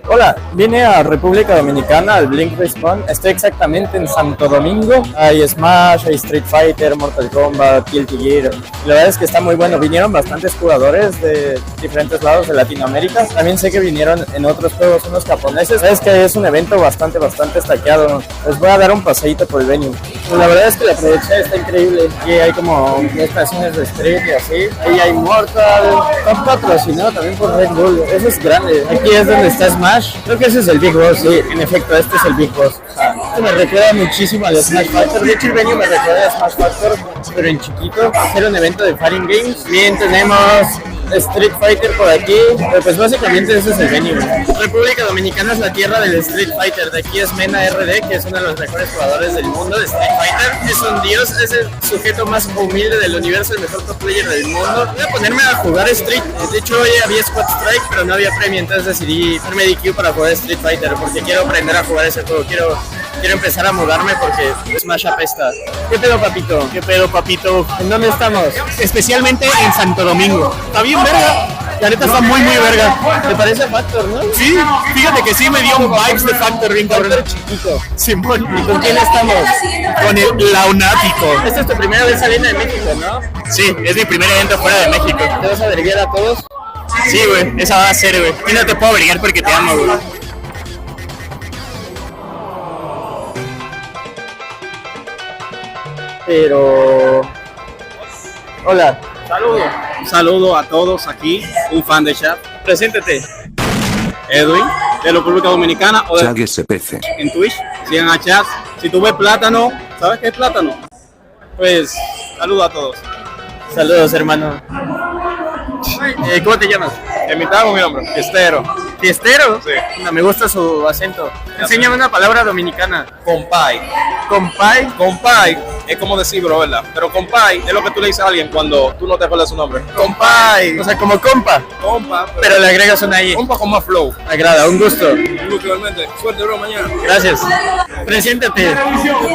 Hola, vine a República Dominicana al Blink Respawn. Estoy exactamente en Santo Domingo. Hay Smash, hay Street Fighter, Mortal Kombat, Guilty Gear. La verdad es que está muy bueno. Vinieron bastantes jugadores de diferentes lados de Latinoamérica. También sé que vinieron en otros juegos unos japoneses. Es que es un evento bastante estaqueado. Les voy a dar un paseíto por el venue. La verdad es que la producción está increíble. Aquí hay como estaciones de Street y así. Ahí hay Mortal. Está patrocinado también por Red Bull. Eso es grande. Aquí es donde está Smash. Creo que ese es el Big Boss, sí, en efecto, este es el Big Boss. Esto me recuerda muchísimo al Smash Factor. De hecho, el venue me recuerda a Smash Factor, pero en chiquito. Hacer un evento de Fighting Games. Bien, tenemos Street Fighter por aquí, pero pues básicamente ese es el venue. República Dominicana es la tierra del Street Fighter. De aquí es Mena RD, que es uno de los mejores jugadores del mundo de Street Fighter. Es un dios, es el sujeto más humilde del universo, el mejor top player del mundo. Voy a ponerme a jugar Street. De hecho, hoy había Squad Strike, pero no había premio, entonces decidí hacerme DQ para jugar Street Fighter, porque quiero aprender a jugar ese juego. Quiero empezar a mudarme porque Smash apesta. ¿Qué pedo, papito? ¿Qué pedo, papito? ¿En dónde estamos? Especialmente en Santo Domingo. Está bien verga. La neta está muy verga. ¿Te parece Factor, no? Sí, fíjate que sí me dio un vibes de Factor bien cabrón. Chiquito. Simón. ¿Y con quién estamos? Con el Launático. Esta es tu primera vez saliendo de México, ¿no? Sí, es mi primer evento fuera de México. ¿Te vas a verguiar a todos? Sí, güey, esa va a ser, güey. Y no te puedo verguiar porque te amo, güey. Pero... Hola. Saludo a todos aquí, un fan de chat. Preséntete. Edwin, de la República Dominicana o de SPC. en Twitch. Sigan a chat. Si tú ves plátano, ¿sabes qué es plátano? Pues saludo a todos. Saludos, hermano. ¿Cómo te llamas? Invitamos mi nombre, Fiestero. ¿Fiestero? Sí. No, me gusta su acento. Enséñame una palabra dominicana. Compay. ¿Compay? Compay es como decir bro, ¿verdad? Pero compay es lo que tú le dices a alguien cuando tú no te acuerdas su nombre. Compay. O sea, como compa. Compa. Pero le agregas una I. Compa con más flow. Me agrada, un gusto. Igualmente. Suerte, bro, mañana. Gracias. Preséntate.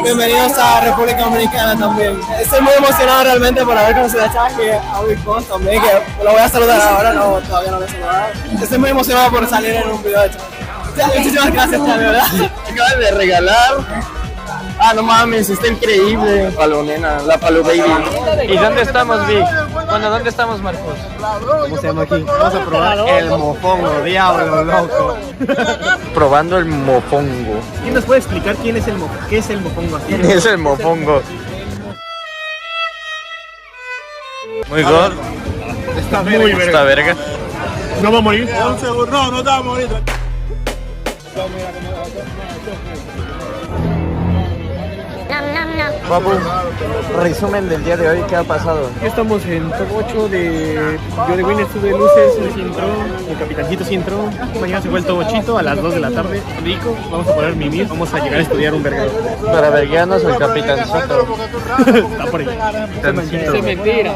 Bienvenidos a República Dominicana también. Estoy muy emocionado realmente por haber conocido a Chuck y a Big Boss también, que lo voy a saludar ahora, no, todavía no lo he saludado. Estoy muy emocionado por salir en un video de Chuck. Muchísimas gracias, Chuck, de verdad. Acabas de regalar. No mames, está increíble. Palonena, la Palo Baby. ¿Y dónde estamos, Vic? Bueno, ¿dónde estamos, Marcos? ¿Cómo se llama aquí? Vamos a probar el mofongo, diablo, loco. Probando el mofongo. ¿Quién nos puede explicar qué es el mofongo? ¿Quién es el mofongo? Muy god. Está muy Esta verga. ¿No va a morir? No te va a morir. Papu, resumen del día de hoy, ¿qué ha pasado? Aquí estamos en top 8 de... Yo de Winner sube luces, él sí entró, el capitancito sí entró. Mañana se fue el top 8 a las 2 de la tarde. Rico, vamos a poner mimir, vamos a llegar a estudiar un vergado. Para verguearnos el capitancito. Está por ahí. Capitancito. Es mentira.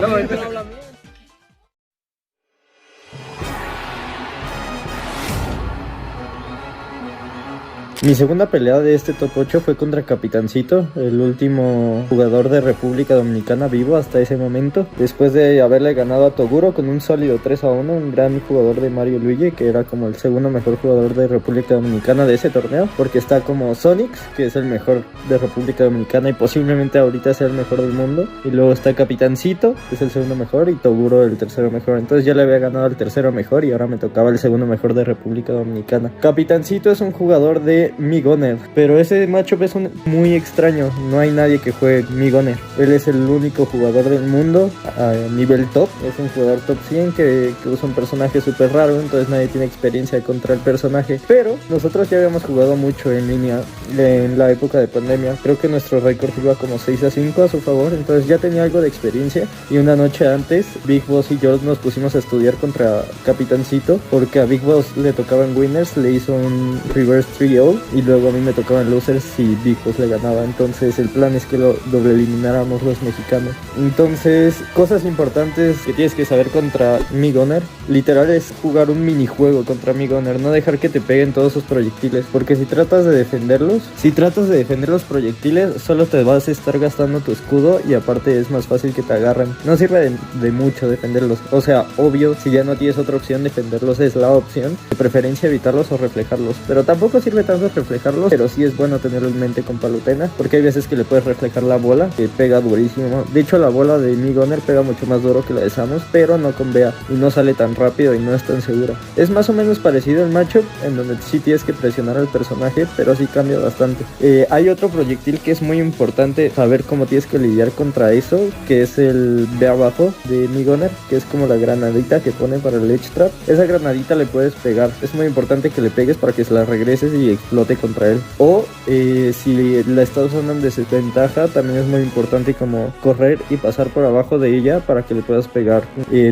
Mi segunda pelea de este top 8 fue contra Capitancito, el último jugador de República Dominicana vivo hasta ese momento. Después de haberle ganado a Toguro con un sólido 3-1, un gran jugador de Mario Luigi, que era como el segundo mejor jugador de República Dominicana de ese torneo, porque está como Sonics, que es el mejor de República Dominicana y posiblemente ahorita sea el mejor del mundo. Y luego está Capitancito, que es el segundo mejor, y Toguro el tercero mejor. Entonces ya le había ganado al tercero mejor y ahora me tocaba el segundo mejor de República Dominicana. Capitancito es un jugador de Migoner, pero ese matchup es muy extraño. No hay nadie que juegue Migoner. Él es el único jugador del mundo a nivel top. Es un jugador top 100 que usa un personaje súper raro, entonces nadie tiene experiencia contra el personaje. Pero nosotros ya habíamos jugado mucho en línea en la época de pandemia. Creo que nuestro récord iba como 6-5 a su favor, entonces ya tenía algo de experiencia. Y una noche antes, Big Boss y yo nos pusimos a estudiar contra Capitancito, porque a Big Boss le tocaban winners, le hizo un reverse 3-0 Low, y luego a mí me tocaban losers y Vicos le ganaba. Entonces el plan es que lo doble elimináramos los mexicanos. Entonces, cosas importantes que tienes que saber contra Mi Gunner, literal es jugar un minijuego contra Mi Gunner, no dejar que te peguen todos sus proyectiles, porque si tratas de defender los proyectiles, solo te vas a estar gastando tu escudo y aparte es más fácil que te agarren. No sirve de mucho defenderlos, o sea, obvio, si ya no tienes otra opción, defenderlos es la opción, de preferencia evitarlos o reflejarlos, pero tampoco sirve tanto reflejarlos, pero sí es bueno tenerlo en mente con Palutena, porque hay veces que le puedes reflejar la bola, que pega durísimo. De hecho, la bola de Mi Gunner pega mucho más duro que la de Samus, pero no con Bea y no sale tan rápido y no es tan segura. Es más o menos parecido al matchup, en donde sí tienes que presionar al personaje, pero sí cambia bastante. Hay otro proyectil que es muy importante saber cómo tienes que lidiar contra eso, que es el Bea abajo de Mi Gunner, que es como la granadita que pone para el Edge Trap. Esa granadita le puedes pegar, es muy importante que le pegues para que se la regreses y explote contra él. O si la estás usando en desventaja, también es muy importante como correr y pasar por abajo de ella para que le puedas pegar,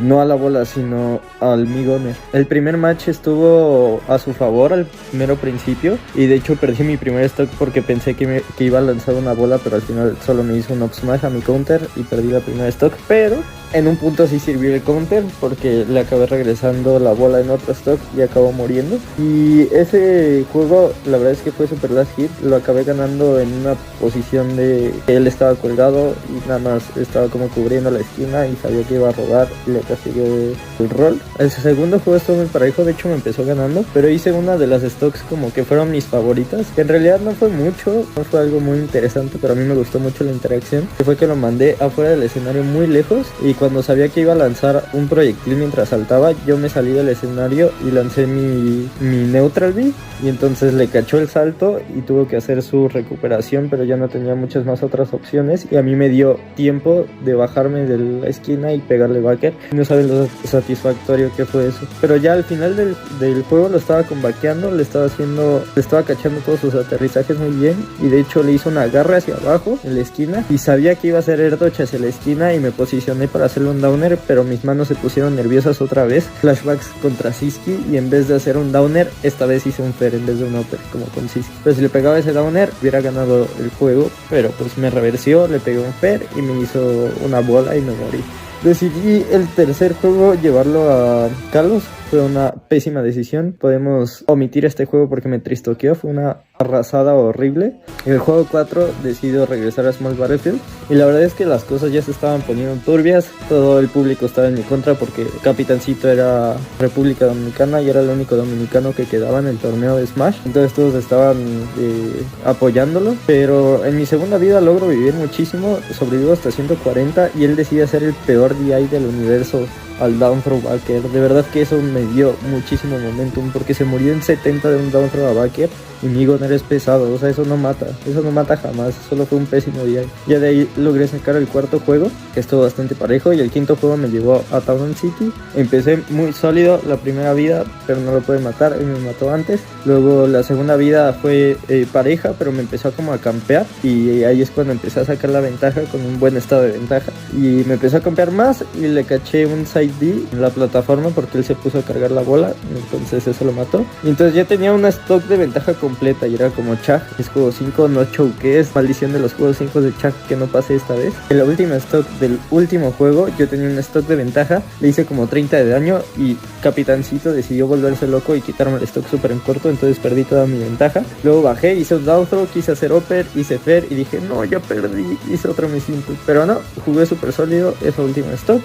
no a la bola sino al Mi Gunner. El primer match estuvo a su favor al mero principio y de hecho perdí mi primer stock porque pensé que iba a lanzar una bola, pero al final solo me hizo un up smash a mi counter y perdí la primera stock, pero en un punto sí sirvió el counter porque le acabé regresando la bola en otro stock y acabó muriendo. Y ese juego la verdad es que fue super last hit, lo acabé ganando en una posición de que él estaba colgado y nada más estaba como cubriendo la esquina y sabía que iba a robar y le castigué el rol. El segundo juego estuvo muy parejo, de hecho me empezó ganando, pero hice una de las stocks como que fueron mis favoritas, que en realidad no fue mucho, no fue algo muy interesante, pero a mí me gustó mucho la interacción, que fue que lo mandé afuera del escenario muy lejos y cuando sabía que iba a lanzar un proyectil mientras saltaba, yo me salí del escenario y lancé mi Neutral B y entonces le cachó el salto y tuvo que hacer su recuperación, pero ya no tenía muchas más otras opciones y a mí me dio tiempo de bajarme de la esquina y pegarle backer. No saben lo satisfactorio que fue eso, pero ya al final del juego lo estaba combaqueando, le estaba cachando todos sus aterrizajes muy bien y de hecho le hizo un agarre hacia abajo en la esquina y sabía que iba a hacer air dodge hacia la esquina y me posicioné para hacerle un downer, pero mis manos se pusieron nerviosas otra vez, flashbacks contra Siski y en vez de hacer un downer, esta vez hice un fair en vez de un upper como con Siski. Pero si le pegaba ese downer hubiera ganado el juego, pero pues me reversió, le pegué un fair y me hizo una bola y me morí. Decidí el tercer juego llevarlo a Kalos. Fue una pésima decisión. Podemos omitir este juego porque me tristoqueó. Fue una arrasada horrible. En el juego 4 decido regresar a Small Battlefield. Y la verdad es que las cosas ya se estaban poniendo turbias. Todo el público estaba en mi contra porque Capitancito era República Dominicana y era el único dominicano que quedaba en el torneo de Smash. Entonces todos estaban apoyándolo. Pero en mi segunda vida logro vivir muchísimo. Sobrevivo hasta 140 y él decide hacer el peor DI del universo al down throw backer. De verdad que eso me dio muchísimo momentum porque se murió en 70 de un down throw a backer y Mi Gunner es pesado, o sea, eso no mata jamás, solo fue un pésimo día. Ya de ahí logré sacar el cuarto juego, que estuvo bastante parejo, y el quinto juego me llevó a Town City. Empecé muy sólido la primera vida, pero no lo pude matar, él me mató antes. Luego la segunda vida fue pareja, pero me empezó como a campear y ahí es cuando empecé a sacar la ventaja con un buen estado de ventaja. Y me empezó a campear más y le caché un side D en la plataforma porque él se puso a cargar la bola, entonces eso lo mató. Y entonces ya tenía una stock de ventaja completa y era como Chag, es juego 5, no choques, maldición de los juegos 5 de Chag que no pase esta vez. En la última stock del último juego yo tenía un stock de ventaja, le hice como 30 de daño y Capitancito decidió volverse loco y quitarme el stock súper en corto, entonces perdí toda mi ventaja. Luego bajé, hice un down throw, quise hacer upper, hice fair y dije no, ya perdí, hice otro miss input, pero no, jugué súper sólido esa última stock.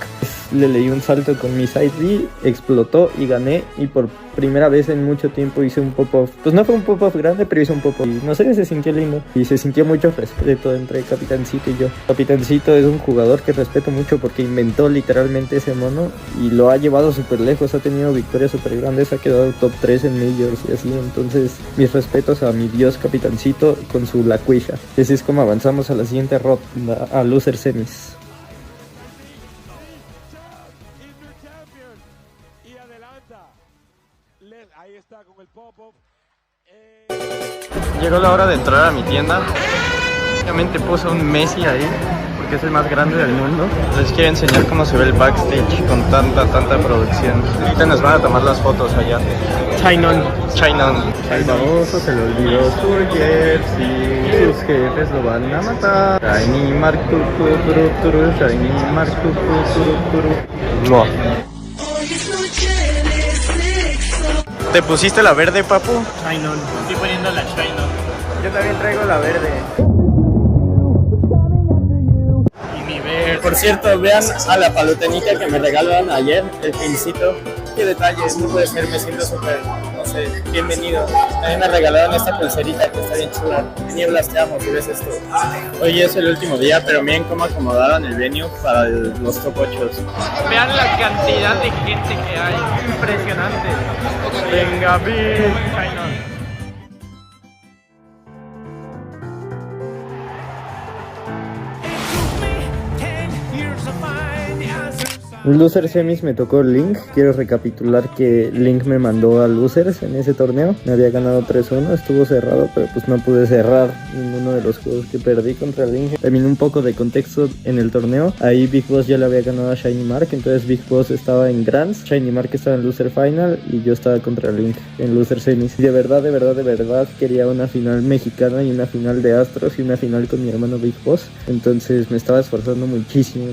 Le leí un salto con mi side B, explotó y gané, y por primera vez en mucho tiempo hice un pop-off. Pues no fue un pop-off grande, pero hice un pop-off y no sé, se sintió lindo y se sintió mucho respeto entre Capitancito y yo. Capitancito es un jugador que respeto mucho porque inventó literalmente ese mono y lo ha llevado súper lejos, ha tenido victorias súper grandes, ha quedado top 3 en Majors y así. Entonces mis respetos a mi dios Capitancito con su Laquisha. Y así es como avanzamos a la siguiente ronda, a Loser Semis. Ahí está con el pop-up. Llegó la hora de entrar a mi tienda. Obviamente puso un Messi ahí, porque es el más grande del mundo. Les quiero enseñar cómo se ve el backstage con tanta producción. Ahorita nos van a tomar las fotos allá. Chainon. Al baboso se le olvidó su jersey, sus jefes lo van a matar. Shiny Mark, Shiny Mark, Mua. ¿Te pusiste la verde, papu? Chainon. Estoy poniendo la Chainon. Yo también traigo la verde. Y mi verde. Por cierto, vean a la palutenita que me regalaron ayer, el pincito. Qué detalles, no puede ser, me siento súper, no sé, bienvenido. También me regalaron esta pulserita que está bien chula. Nieblas, te amo si ves esto. Hoy es el último día, pero miren cómo acomodaron el venue para los top 8. Vean la cantidad de gente que hay. Impresionante. Venga, bien. Chainon. Loser Semis me tocó Link. Quiero recapitular que Link me mandó a Losers en ese torneo. Me había ganado 3-1, estuvo cerrado, pero pues no pude cerrar ninguno de los juegos que perdí contra Link. También un poco de contexto en el torneo. Ahí Big Boss ya le había ganado a Shiny Mark, entonces Big Boss estaba en Grands, Shiny Mark estaba en Loser Final y yo estaba contra Link en Loser Semis. Y de verdad quería una final mexicana y una final de Astros y una final con mi hermano Big Boss. Entonces me estaba esforzando muchísimo.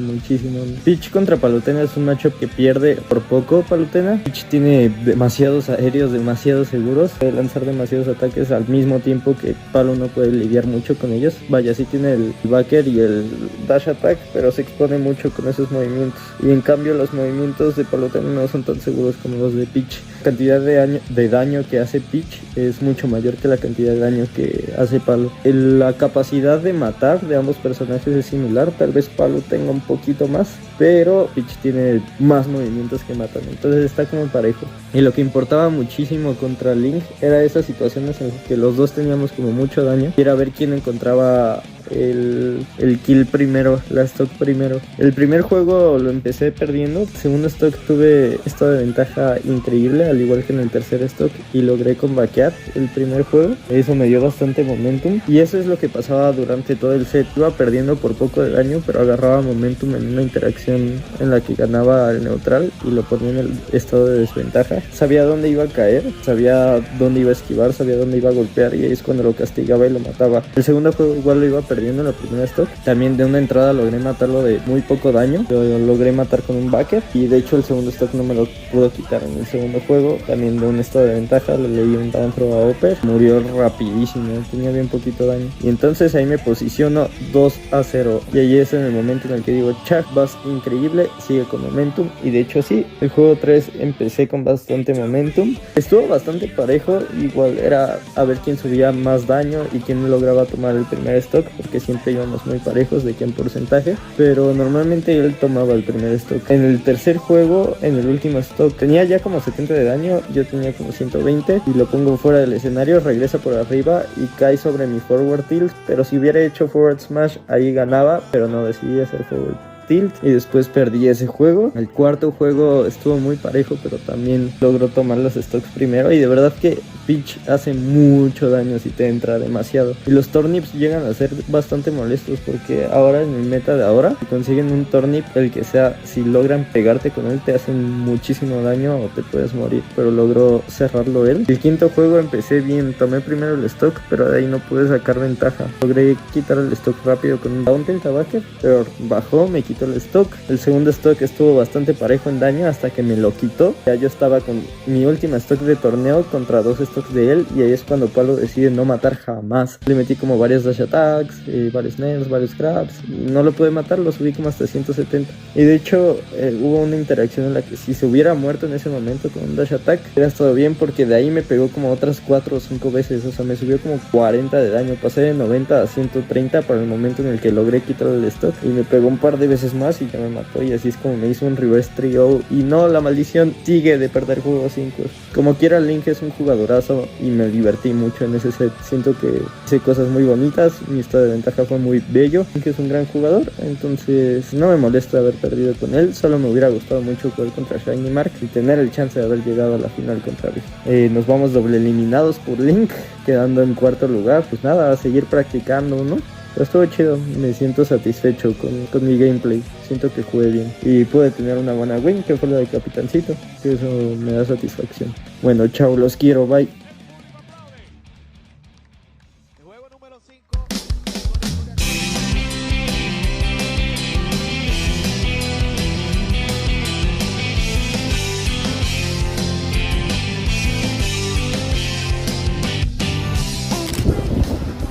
Peach contra Palutena es un matchup que pierde por poco. Palutena, Peach tiene demasiados aéreos, demasiados seguros, puede lanzar demasiados ataques al mismo tiempo que Palu no puede lidiar mucho con ellos. Vaya, sí tiene el backer y el dash attack, pero se expone mucho con esos movimientos. Y en cambio los movimientos de Palutena no son tan seguros como los de Peach. La cantidad de daño que hace Peach es mucho mayor que la cantidad de daño que hace Palu. La capacidad de matar de ambos personajes es similar, tal vez Palu tenga un poquito más, pero Peach tiene más movimientos que matan, entonces está como parejo. Y lo que importaba muchísimo contra Link era esas situaciones en las que los dos teníamos como mucho daño y era ver quién encontraba el kill primero, la stock primero. El primer juego lo empecé perdiendo, el segundo stock tuve esta ventaja increíble, al igual que en el tercer stock, y logré combaquear el primer juego. Eso me dio bastante momentum y eso es lo que pasaba durante todo el set. Iba perdiendo por poco de daño, pero agarraba momentum en una interacción en la que ganaba al neutral y lo ponía en el estado de desventaja. Sabía dónde iba a caer, sabía dónde iba a esquivar, sabía dónde iba a golpear, y ahí es cuando lo castigaba y lo mataba. El segundo juego igual lo iba perdiendo en la primera stock. También de una entrada logré matarlo de muy poco daño. Lo logré matar con un backer y de hecho el segundo stock no me lo pudo quitar en el segundo juego. También de un estado de ventaja le leí un down throw a Oper. Murió rapidísimo, tenía bien poquito daño. Y entonces ahí me posiciono 2-0. Y ahí es en el momento en el que digo, Chuck, vas increíble, sigue con momentum. Y de hecho sí, el juego 3 empecé con bastante momentum. Estuvo bastante parejo, igual era a ver quién subía más daño y quién lograba tomar el primer stock, porque siempre íbamos muy parejos de quién porcentaje, pero normalmente él tomaba el primer stock. En el tercer juego, en el último stock, tenía ya como 70 de daño, yo tenía como 120 y lo pongo fuera del escenario, regresa por arriba y cae sobre mi forward tilt, pero si hubiera hecho forward smash ahí ganaba, pero no, decidí hacer forward tilt y después perdí ese juego. El cuarto juego estuvo muy parejo, pero también logró tomar los stocks primero y de verdad que Peach hace mucho daño si te entra demasiado. Y los turnips llegan a ser bastante molestos porque ahora en el meta de ahora, si consiguen un turnip, el que sea, si logran pegarte con él te hacen muchísimo daño o te puedes morir, pero logró cerrarlo él. El quinto juego empecé bien, tomé primero el stock, pero de ahí no pude sacar ventaja. Logré quitar el stock rápido con un down tilt a backer, pero bajó, me quitó el stock. El segundo stock estuvo bastante parejo en daño hasta que me lo quitó. Ya yo estaba con mi última stock de torneo contra dos stocks de él y ahí es cuando Palo decide no matar jamás. Le metí como varios dash attacks, varios nails, varios grabs, no lo pude matar, lo subí como hasta 170 y de hecho hubo una interacción en la que si se hubiera muerto en ese momento con un dash attack hubiera estado bien, porque de ahí me pegó como otras 4 o 5 veces, o sea me subió como 40 de daño, pasé de 90 a 130 para el momento en el que logré quitar el stock y me pegó un par de veces más y ya me mató, y así es como me hizo un reverse 3-0 y no, la maldición sigue de perder juego 5. Como quiera, Link es un jugadorazo y me divertí mucho en ese set. Siento que hice cosas muy bonitas, mi estado de ventaja fue muy bello, que es un gran jugador, entonces no me molesta haber perdido con él, solo me hubiera gustado mucho jugar contra Shiny Mark y tener el chance de haber llegado a la final contra Big. Nos vamos doble eliminados por Link, quedando en cuarto lugar. Pues nada, a seguir practicando, ¿no? Pero estuvo chido, me siento satisfecho con mi gameplay. Siento que jugué bien. Y pude tener una buena win, que fue la de Capitancito. Que eso me da satisfacción. Bueno, chao, los quiero, bye.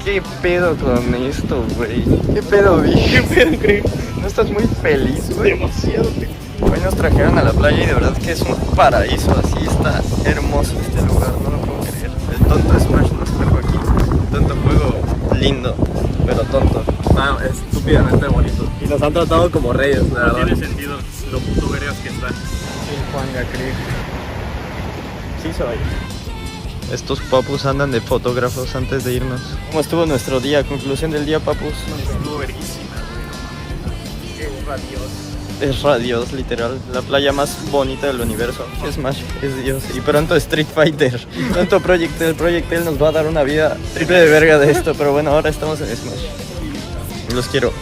¿Qué pedo con esto, güey? ¿Qué pedo, vi? ¿Qué pedo, Craig? ¿No estás muy feliz, güey? Demasiado. Hoy nos trajeron a la playa y de verdad que es un paraíso. Así está hermoso este lugar, no lo puedo creer. El tonto Smash nos trajo aquí. Tonto juego lindo, pero tonto. No, estúpidamente bonito. Y nos han tratado como reyes, la No verdad. tiene sentido lo puto vergas que están. El Juanga, Craig. Sí soy. Estos papus andan de fotógrafos antes de irnos. ¿Cómo estuvo nuestro día? Conclusión del día, papus. Estuvo verguísima, güey. Es radioso. Es Radios, literal. La playa más bonita del universo. Smash es Dios. Y pronto Street Fighter. Pronto Project L nos va a dar una vida triple de verga de esto. Pero bueno, ahora estamos en Smash. Los quiero.